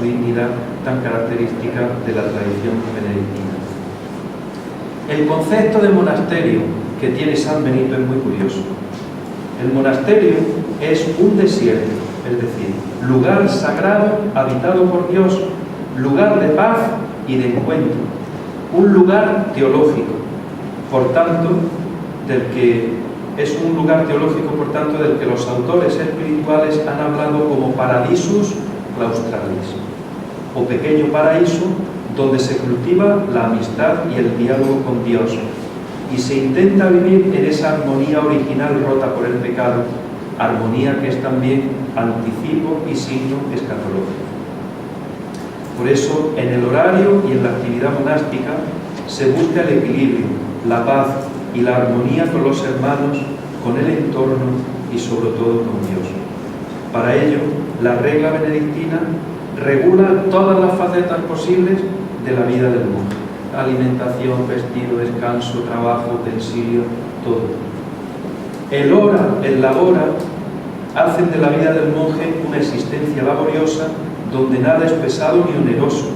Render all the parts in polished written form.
dignidad tan característica de la tradición benedictina. El concepto de monasterio que tiene San Benito es muy curioso. El monasterio es un desierto, es decir, lugar sagrado habitado por Dios, lugar de paz y de encuentro, un lugar teológico, por tanto, es un lugar teológico, por tanto, del que los autores espirituales han hablado como paradisus claustralis, o pequeño paraíso donde se cultiva la amistad y el diálogo con Dios, y se intenta vivir en esa armonía original rota por el pecado, armonía que es también anticipo y signo escatológico. Por eso, en el horario y en la actividad monástica se busca el equilibrio, la paz y la armonía con los hermanos, con el entorno y sobre todo con Dios. Para ello, la regla benedictina regula todas las facetas posibles de la vida del monje: alimentación, vestido, descanso, trabajo, utensilio, todo. El labora hacen de la vida del monje una existencia laboriosa donde nada es pesado ni oneroso,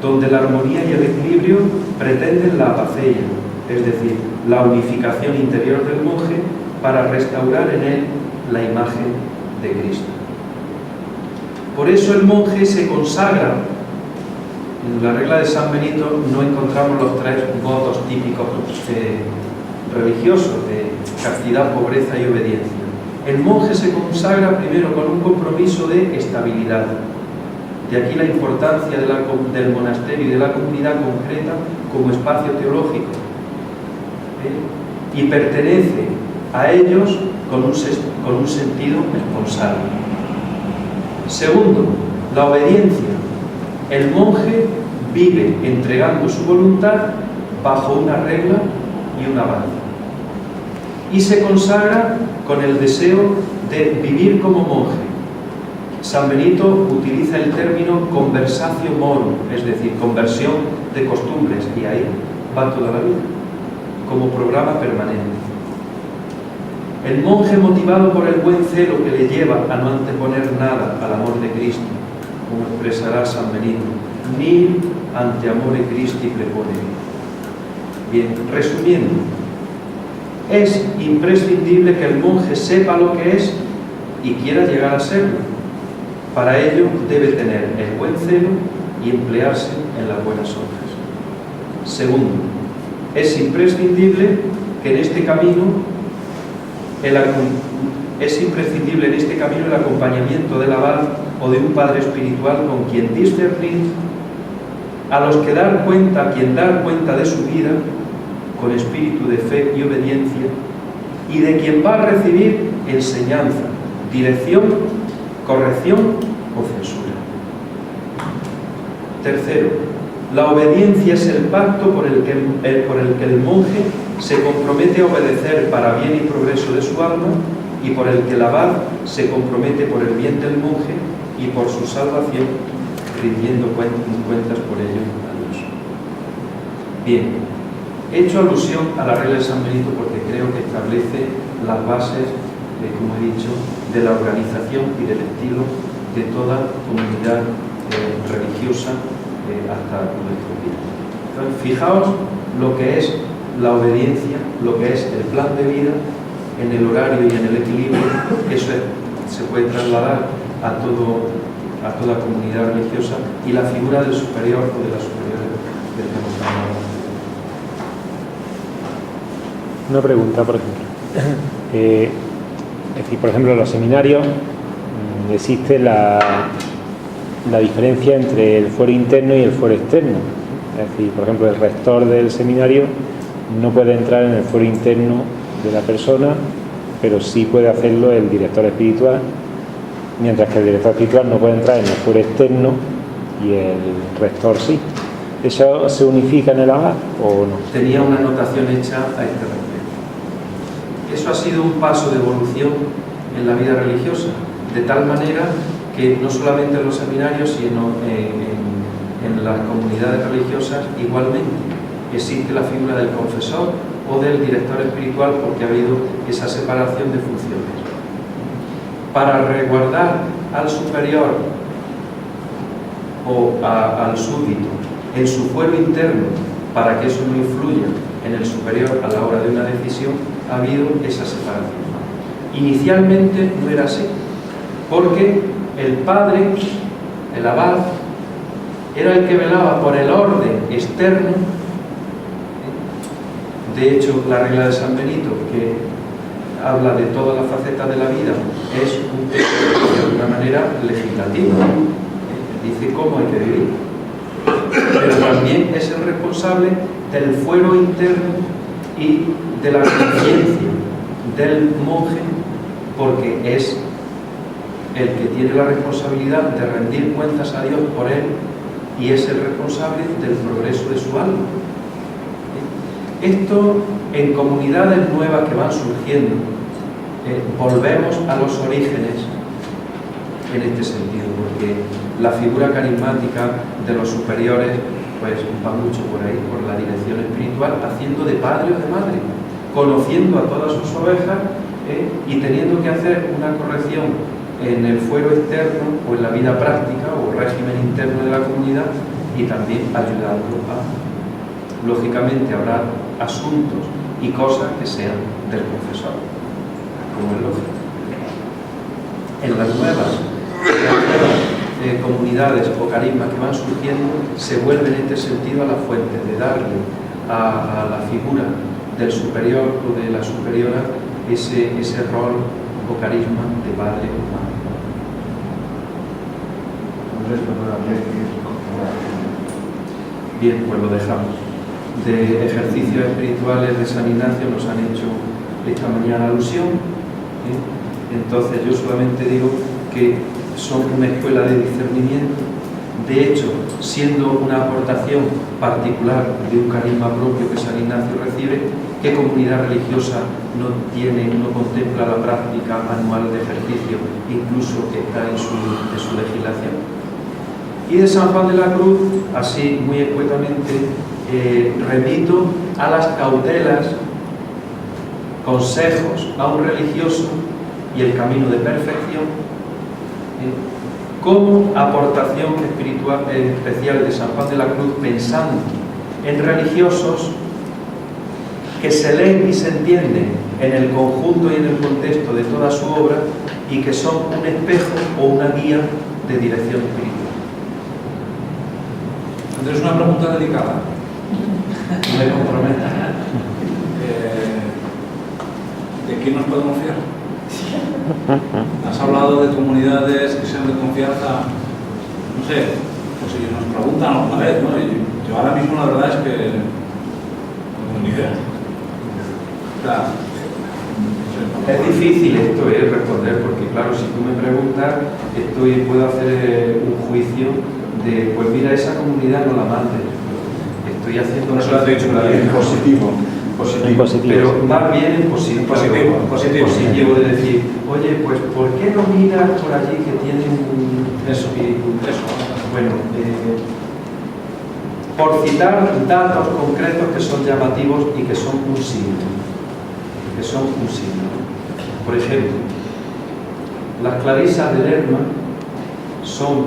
donde la armonía y el equilibrio pretenden la apacella, es decir, la unificación interior del monje para restaurar en él la imagen de Cristo. Por eso el monje se consagra. En la regla de San Benito no encontramos los 3 votos típicos religiosos de castidad, pobreza y obediencia. El monje se consagra primero con un compromiso de estabilidad. De aquí la importancia del monasterio y de la comunidad concreta como espacio teológico. Y pertenece a ellos con un sentido responsable. Segundo, la obediencia. El monje vive entregando su voluntad bajo una regla y una base. Y se consagra con el deseo de vivir como monje. San Benito utiliza el término conversatio morum, es decir, conversión de costumbres, y ahí va toda la vida, como programa permanente. El monje, motivado por el buen celo que le lleva a no anteponer nada al amor de Cristo, como expresará San Benito, nil ante amore Christi preponere. Bien, resumiendo, es imprescindible que el monje sepa lo que es y quiera llegar a serlo. Para ello debe tener el buen celo y emplearse en las buenas obras. Segundo, es imprescindible que en este camino el acompañamiento del abad o de un padre espiritual con quien discernir, a quien dar cuenta de su vida con espíritu de fe y obediencia, y de quien va a recibir enseñanza, dirección, corrección o censura. Tercero, la obediencia es el pacto por el que el monje se compromete a obedecer para bien y progreso de su alma, y por el que el abad se compromete por el bien del monje y por su salvación, rindiendo cuentas por ello a Dios. Bien, he hecho alusión a la regla de San Benito porque creo que establece las bases, como he dicho, de la organización y del estilo de toda comunidad religiosa hasta nuestros días. Entonces, fijaos lo que es la obediencia, lo que es el plan de vida en el horario y en el equilibrio. Eso se puede trasladar a toda comunidad religiosa, y la figura del superior o de la superior del que hemos hablado. Una pregunta, por ejemplo. Es decir, por ejemplo, en los seminarios existe la diferencia entre el fuero interno y el fuero externo. Es decir, por ejemplo, el rector del seminario no puede entrar en el fuero interno de la persona, pero sí puede hacerlo el director espiritual, mientras que el director espiritual no puede entrar en el fuero externo y el rector sí. ¿Eso se unifica en el abad o no? Tenía una anotación hecha a este respecto. Eso ha sido un paso de evolución en la vida religiosa, de tal manera que no solamente en los seminarios, sino en las comunidades religiosas igualmente existe la figura del confesor o del director espiritual, porque ha habido esa separación de funciones. Para resguardar al superior al súbdito en su fuero interno para que eso no influya en el superior a la hora de una decisión, ha habido esa separación. Inicialmente no era así, porque el padre, el abad, era el que velaba por el orden externo. De hecho, la regla de San Benito, que habla de todas las facetas de la vida, es un texto de alguna manera legislativo. Dice cómo hay que vivir. Pero también es el responsable del fuero interno y de la conciencia del monje, porque es el que tiene la responsabilidad de rendir cuentas a Dios por él y es el responsable del progreso de su alma. Esto en comunidades nuevas que van surgiendo, volvemos a los orígenes en este sentido, porque la figura carismática de los superiores pues va mucho por ahí, por la dirección espiritual, haciendo de padre o de madre, conociendo a todas sus ovejas y teniendo que hacer una corrección en el fuero externo o en la vida práctica o régimen interno de la comunidad y también ayudando a... Lógicamente habrá asuntos y cosas que sean del confesor, como es lógico. En las nuevas comunidades o carismas que van surgiendo, se vuelve en este sentido a la fuente de darle a la figura del superior o de la superiora ese rol o carisma de padre o madre. Bien, pues lo dejamos. De ejercicios espirituales de San Ignacio nos han hecho esta mañana alusión. Entonces yo solamente digo que son una escuela de discernimiento. De hecho, siendo una aportación particular de un carisma propio que San Ignacio recibe, ¿qué comunidad religiosa no contempla la práctica anual de ejercicio, incluso que está en su legislación? Y de San Juan de la Cruz, así muy escuetamente, remito a las cautelas, consejos a un religioso y el camino de perfección, como aportación espiritual especial de San Juan de la Cruz, pensando en religiosos que se leen y se entienden en el conjunto y en el contexto de toda su obra y que son un espejo o una guía de dirección espiritual. Entonces, una pregunta delicada. No me comprometo. ¿De quién nos podemos fiar? Has hablado de comunidades que sean de confianza, no sé, pues si nos preguntan alguna vez, ¿no? Y yo ahora mismo la verdad es que no tengo ni idea. O sea, no sé, es difícil esto responder, porque claro, si tú me preguntas, puedo hacer un juicio de, pues mira, esa comunidad no la mandes. Estoy haciendo una positivo. Pero más bien en positivo de decir, oye, pues ¿por qué no miras por allí que tiene un espíritu? Bueno, por citar datos concretos que son llamativos y que son un signo. Por ejemplo, las clarisas de Lerma son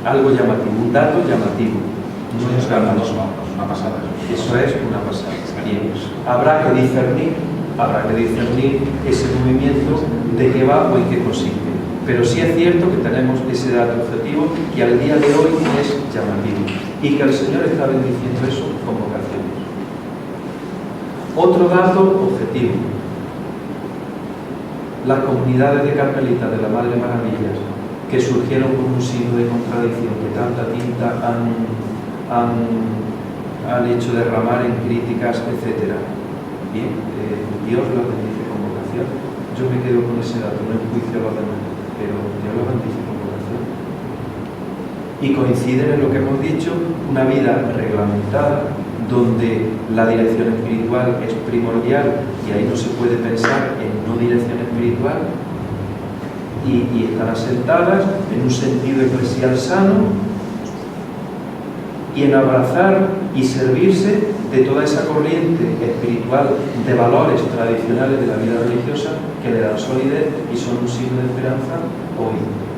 algo llamativo, un dato llamativo. No es una pasada. Eso es una pasada. Bien. Habrá que discernir ese movimiento de qué va o en qué consiste. Pero sí es cierto que tenemos ese dato objetivo y al día de hoy es llamativo. Y que el Señor está bendiciendo eso con vocaciones. Otro dato objetivo. Las comunidades de carmelitas de la Madre Maravillas, que surgieron con un signo de contradicción, que tanta tinta han hecho derramar en críticas, etc. Bien, Dios los bendice con vocación. Yo me quedo con ese dato, no enjuicio a los demás, pero Dios los bendice con vocación. Y coinciden en lo que hemos dicho, una vida reglamentada, donde la dirección espiritual es primordial y ahí no se puede pensar en no dirección espiritual, y están asentadas en un sentido eclesial sano y en abrazar y servirse de toda esa corriente espiritual de valores tradicionales de la vida religiosa que le dan solidez y son un signo de esperanza hoy.